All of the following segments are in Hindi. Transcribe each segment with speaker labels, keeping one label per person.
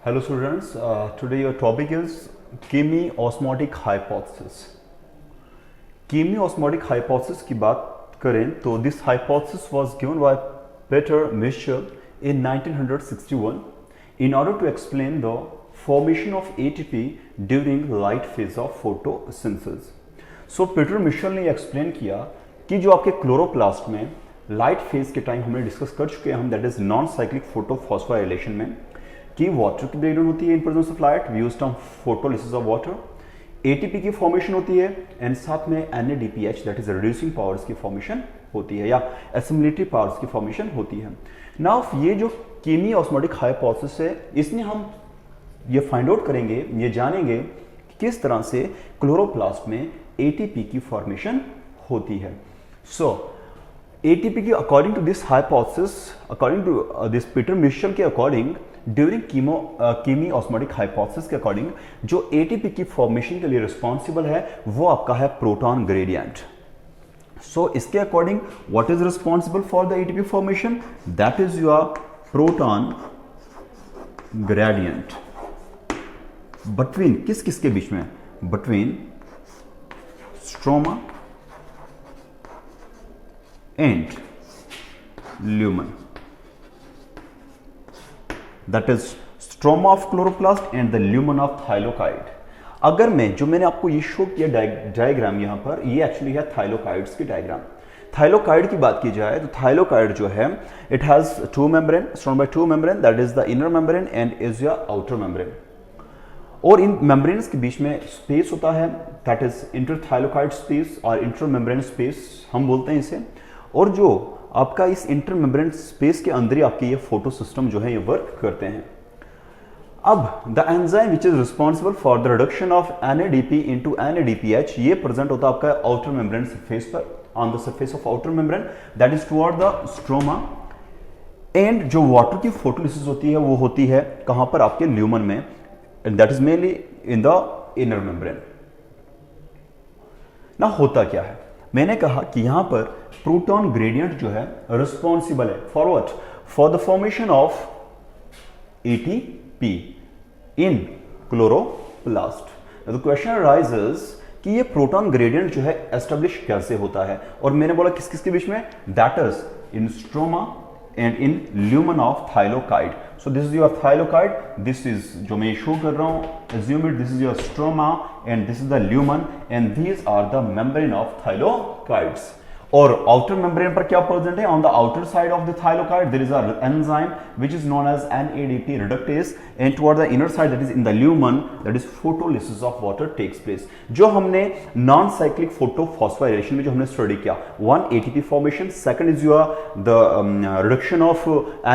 Speaker 1: Hello students, today your topic is chemiosmotic hypothesis. Chemiosmotic hypothesis की बात करें तो this hypothesis was given by Peter Michel in 1961 in order to explain the formation of ATP during light phase of photosynthesis. So Peter Michel ने explain किया कि जो आपके क्लोरोप्लास्ट में लाइट फेज के टाइम हमने डिस्कस कर चुके हैं हम, that is non cyclic photophosphorylation में, कि वाटर की ग्रेडियंट होती है in presence of light, we use term photolysis of water, ATP की फॉर्मेशन होती है एंड साथ में NADPH that is reducing powers की फॉर्मेशन होती है या एसिमिलेटरी पावर्स की फॉर्मेशन होती है. नाउ ये जो केमियोस्मोटिक हाइपोथेसिस है, इसमें हम ये फाइंड आउट करेंगे, ये जानेंगे कि किस तरह से क्लोरोप्लास्ट में एटीपी की फॉर्मेशन होती है. सो ATP की according to this hypothesis, according to this Peter Mitchell के अकॉर्डिंग, ड्यूरिंग केमियोस्मोटिक हाइपोथेसिस के अकॉर्डिंग जो ATP की फॉर्मेशन के लिए रिस्पॉन्सिबल है वो आपका है प्रोटॉन ग्रेडियंट. सो इसके according what is responsible for the ATP formation, that is your proton gradient. Between किस किस के बीच में, between stroma and lumen, that is stroma of chloroplast and the lumen of thylakoid. अगर मैं जो मैंने आपको ये शो किया डायग्राम यहां पर, ये एक्चुअली है थाइलोकाइड्स की डायग्राम. थाइलोकाइड की बात की जाए तो थाइलोकाइड जो है it has two membrane, surrounded by two membrane, that is the inner membrane and is your outer membrane. और इन मेम्ब्रेन्स के बीच में स्पेस होता है, दैट इज इंटरथाइलोकाइड स्पेस और इंटरमेम्ब्रेन स्पेस हम बोलते हैं इसे. और जो आपका इस इंटरमेम्ब्रेन स्पेस के अंदर ही आपके ये फोटो सिस्टम जो है ये वर्क करते हैं. अब the enzyme which is responsible for the reduction of NADP into NADPH, ये प्रेजेंट होता है आपका आउटर मेम्ब्रेन सरफेस पर, on the surface of outer membrane, that is toward the stroma. And जो वाटर की फोटोलिसिस होती है वो होती है कहां पर, आपके ल्यूमन में, and that is mainly in the inner membrane. ना होता क्या है, मैंने कहा कि यहां पर प्रोटॉन ग्रेडियंट जो है रिस्पॉन्सिबल है for what, for the formation of ATP in chloroplast. The question arises कि ये प्रोटॉन ग्रेडियंट जो है एस्टेब्लिश कैसे होता है, और मैंने बोला किस किस के बीच में, that is in stroma and in lumen of thylakoid. So this is your thylakoid, this is जो मैं शो कर रहा हूं, assume it this is your stroma and this is the lumen and these are the membrane of thylakoids. और आउटर मेम्ब्रेन पर क्या प्रेजेंट है, on the outer side of the thylakoid there is a enzyme which is known as NADP reductase and toward the inner side that is in the lumen that is photolysis of water takes place. जो हमने नॉन साइक्लिक फोटोफॉस्फोराइलेशन में जो हमने स्टडी किया, one ATP formation, second is your the reduction of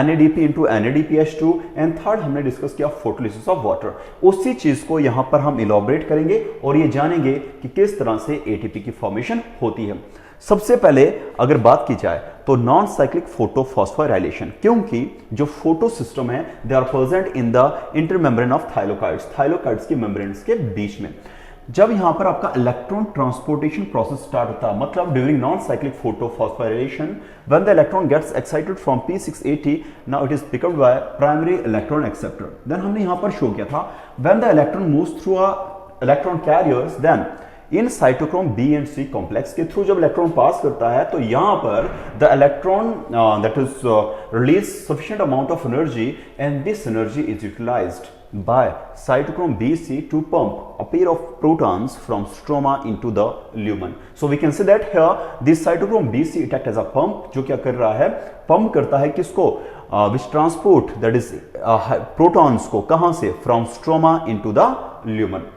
Speaker 1: NADP into NADPH2 and third हमने डिस्कस किया फोटोलिसिस ऑफ वाटर. उसी चीज को यहां पर हम इलॉबरेट करेंगे और ये जानेंगे कि किस तरह से ATP की फॉर्मेशन होती है. सबसे पहले अगर बात की जाए तो नॉन साइक्लिक फोटोफॉस्फोराइलेशन, क्योंकि जो फोटो सिस्टम है they are present in the intermembrane of thylakoids, thylakoids के मेम्ब्रेन्स के बीच में. जब यहां पर आपका इलेक्ट्रॉन ट्रांसपोर्टेशन प्रोसेस स्टार्ट होता है, मतलब during non cyclic photophosphorylation when the electron gets excited from P680, now it is picked up by primary electron acceptor. Then हमने यहां पर शो किया था when the electron moves through a electron carriers, then in cytochrome B and C complex के थ्रू जब इलेक्ट्रॉन पास करता है तो यहां पर the electron that is release sufficient amount of energy and this energy is utilised by cytochrome BC to pump a pair of protons from stroma into the lumen. So we can say that here this cytochrome BC it acts as a pump, जो क्या कर रहा है, पंप करता है किसको, which transport that is protons को कहां से, from stroma into the lumen.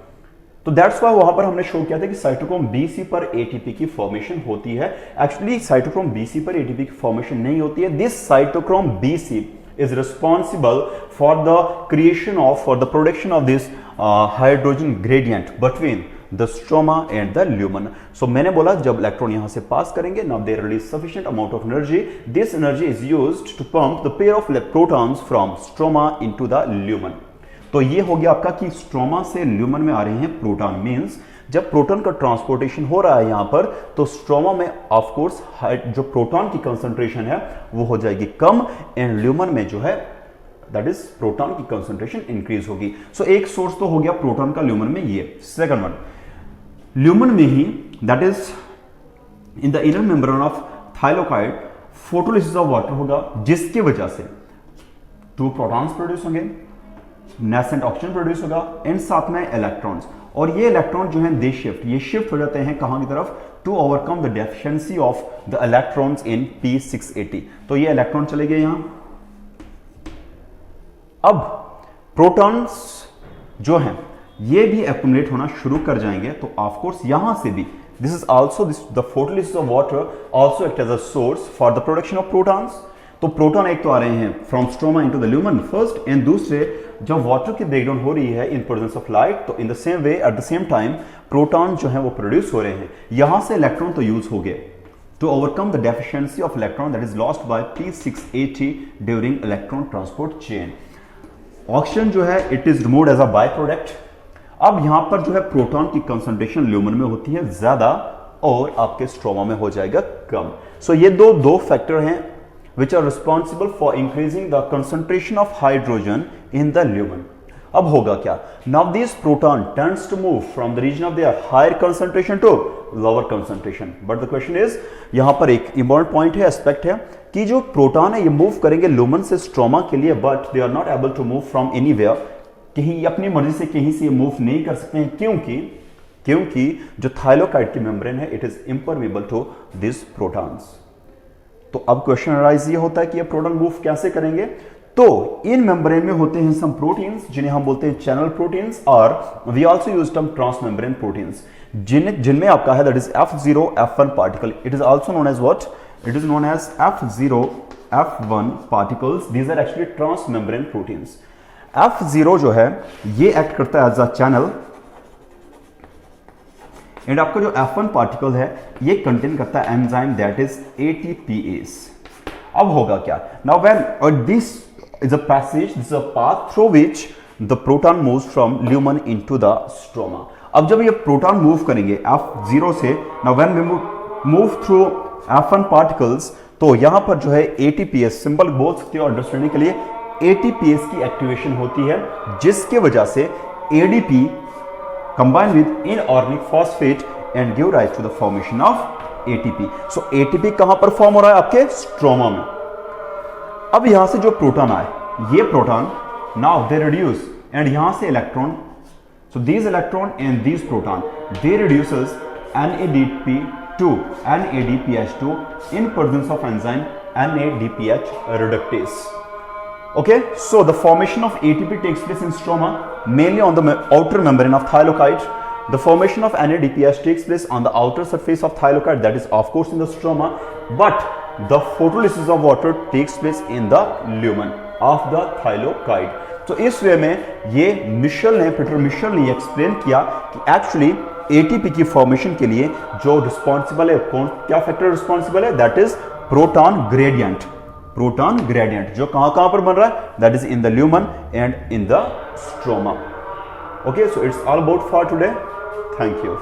Speaker 1: तो दैट्स वाई वहां पर हमने शो किया था कि साइटोक्रोम BC पर ATP की फॉर्मेशन होती है. एक्चुअली साइटोक्रोम BC पर ATP की फॉर्मेशन नहीं होती है. This cytochrome BC is responsible for the creation of, for the production of this hydrogen gradient between the stroma and the lumen. So मैंने बोला जब इलेक्ट्रॉन यहां से पास करेंगे, now they release sufficient amount of energy. This energy is used to pump the pair of protons from stroma into the lumen. तो ये हो गया आपका कि स्ट्रोमा से ल्यूमन में आ रहे हैं प्रोटॉन, मींस जब प्रोटॉन का ट्रांसपोर्टेशन हो रहा है यहां पर तो स्ट्रोमा में ऑफ कोर्स जो प्रोटॉन की कंसंट्रेशन है वो हो जाएगी कम एंड ल्यूमन में जो है दैट इज प्रोटॉन की कंसंट्रेशन इंक्रीज होगी। सो एक सोर्स तो हो गया प्रोटॉन का ल्यूमन में। ये सेकंड वन, ल्यूमन में ही that is in the inner membrane of thylakoid photolysis of water होगा, जिसकी वजह से 2 प्रोटॉन्स प्रोड्यूस होंगे, नेसेंट ऑक्सीजन प्रोड्यूस होगा एंड साथ में इलेक्ट्रॉन्स। और ये इलेक्ट्रॉन जो है दे शिफ्ट, ये शिफ्ट हो जाते हैं कहां की तरफ, to overcome the deficiency of the electrons in P680। तो ये इलेक्ट्रॉन चले गए यहां। अब प्रोटॉन्स जो हैं ये भी एक्युमुलेट होना शुरू कर जाएंगे, तो ऑफ कोर्स यहां से भी this is also the photolysis of water also act as a source for the production of protons. तो प्रोटॉन एक तो आ रहे हैं from stroma into the lumen first, and दूसरे जब वाटर की ब्रेकडाउन हो रही है इन प्रेजेंस ऑफ लाइट, तो in the same way at the same time proton जो है वो प्रोड्यूस हो रहे हैं। यहां से इलेक्ट्रॉन तो यूज हो गए to overcome the deficiency of electron that is lost by P680 during electron transport chain. Oxygen जो है it is removed as a by product. अब यहां पर जो है प्रोटॉन की कंसंट्रेशन ल्यूमन में होती है ज्यादा और आपके स्ट्रोमा में हो जाएगा कम। सो ये दो फैक्टर हैं which are responsible for increasing the concentration of hydrogen in the lumen. अब होगा क्या? Now this proton tends to move from the region of their higher concentration to lower concentration. But the question is, यहां पर एक important point है, aspect है कि जो प्रोटॉन है ये मूव करेंगे लुमन से स्ट्रोमा के लिए, but they are not able to move from anywhere. कहीं अपनी मर्जी से कहीं से मूव नहीं कर सकते हैं, क्योंकि जो थाइलोकाइड की मेम्ब्रेन है it is impermeable to this protons. तो अब क्वेश्चन अराइज ये होता है कि ये प्रोटॉन मूव कैसे करेंगे। तो इन मेम्ब्रेन में होते हैं सम प्रोटीन्स जिन्हें हम बोलते हैं चैनल प्रोटीन्स, और we also use term transmembrane proteins, जिनमें आपका है that is F0 F1 particle. It is also known as what? It is known as F0 F1 particles. These are actually transmembrane proteins. F0 जो है ये एक्ट करता है एज अ चैनल, एंड आपका जो F1 पार्टिकल है ये कंटेन करता है एंजाइम दैट इज ATPase। अब होगा क्या? Now when this is a passage, this is a path through which the proton moves from lumen into the stroma. अब जब ये प्रोटॉन मूव करेंगे F0 से, now when we move through F1 particles, तो यहां पर जो है ATPase सिंबल बोल सकते हो अंडरस्टैंडिंग के लिए, ATPase की एक्टिवेशन होती है, जिसके वजह से ADP combine with inorganic phosphate and give rise to the formation of ATP. So ATP कहां पर फॉर्म हो रहा है? आपके स्ट्रोमा में। अब यहां से जो प्रोटॉन आए, ये proton now they reduce, and यहां से electron, so these electron and these proton they reduces NADP to NADPH2 in presence of enzyme NADPH reductase. Okay, so the formation of ATP takes place in stroma, mainly on the outer membrane of thylakoid. The formation of NADPH takes place on the outer surface of thylakoid, that is of course in the stroma, but the photolysis of water takes place in the lumen of the thylakoid. तो इस वे में ये पीटर मिशेल ने एक्सप्लेन किया कि एक्चुअली ATP की फॉर्मेशन के लिए जो रिस्पॉन्सिबल है, क्या फैक्टर रिस्पॉन्सिबल है? That is proton gradient. Proton gradient जो कहां पर बन रहा है? That is in the lumen and in the stroma. Okay, so it's all about for today. Thank you.